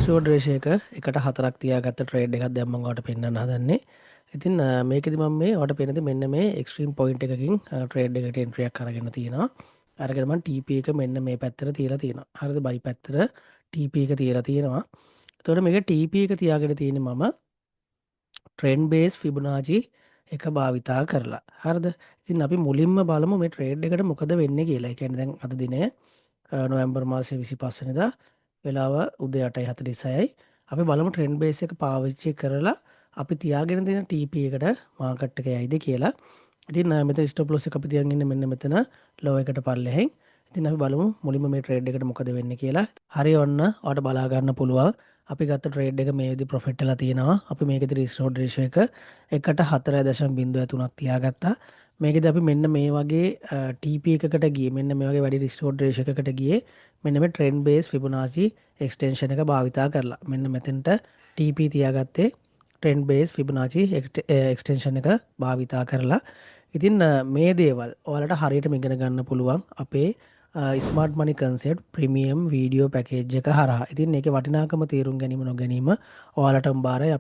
Risk reward ratio එක එකට 4ක් තියාගත්ත ට්‍රේඩ් එකක් දැන් මම ඔයාලට පෙන්වන්න හදන්නේ. ඉතින් මේකෙදි මම මේ ඔයාලට පෙන්නන්නේ මෙන්න මේ එක්ස්ට්‍රීම් පොයින්ට් එකකින් ට්‍රේඩ් එකට එන්ට්‍රි එකක් අරගෙන තියෙනවා. අරගෙන මම TP එක මෙන්න මේ පැත්තට තියලා තියෙනවා. හරිද? බයි පැත්තට TP එක තියලා තියෙනවා. එතකොට මේක TP එක තියාගෙන තියෙන්නේ මම ට්‍රෙන්ඩ් බේස් ෆිබොනාචි එක භාවිතා කරලා. හරිද? ඉතින් අපි මුලින්ම බලමු මේ ට්‍රේඩ් එකට මොකද වෙන්නේ කියලා. ඒ කියන්නේ දැන් අද දිනේ නොවැම්බර් මාසේ 25 වෙනිදා වෙලාව උදේ 8:46යි. අපි බලමු ට්‍රෙන්ඩ් බේස් එක පාවිච්චි කරලා අපි තියාගෙන තියෙන TP එකට මාකට් එක යයිද කියලා. ඉතින් මෙතන ස්ටොප් ලොස් එක අපි තියන් ඉන්නේ මෙන්න මෙතන ලෝ එකට පල්ලෙහෙන්. ඉතින් අපි බලමු මුලින්ම මේ ට්‍රේඩ් එකට මොකද වෙන්නේ කියලා. හරි ඔන්න ඔයාලට බලා ගන්න පුළුවන්. අපි ගත්ත ට්‍රේඩ් එක මේ විදිහට ප්‍රොෆිට් වෙලා තියෙනවා. අපි මේකේ රිස්ක් රිවෝඩ් රේෂියෝ එක 1.4.03ක් තියාගත්තා. මේකෙද අපි මෙන්න මේ වගේ TP එකකට ගියේ මෙන්න මේ වගේ වැඩි රිස්ක් රිවෝඩ් රේෂියෝ එකකට ගියේ මෙන්න මේ ට්‍රෙන්ඩ් බේස් ෆිබොනාචි එක්ස්ටෙන්ෂන් එක භාවිතා කරලා. මෙන්න මෙතෙන්ට TP තියාගත්තේ ට්‍රෙන්ඩ් බේස් ෆිබොනාචි එක්ස්ටෙන්ෂන් එක භාවිතා කරලා. ඉතින් මේ දේවල් ඔයාලට හරියටම ඉගෙන ගන්න පුළුවන් අපේ ස්මාර්ට් මනි කන්සෙප්ට් ප්‍රීමියම් වීඩියෝ පැකේජ් එක හරහා. ඉතින් මේකේ වටිනාකම තේරුම් ගැනීම නොගැනීම ඔයාලටම බාරයි.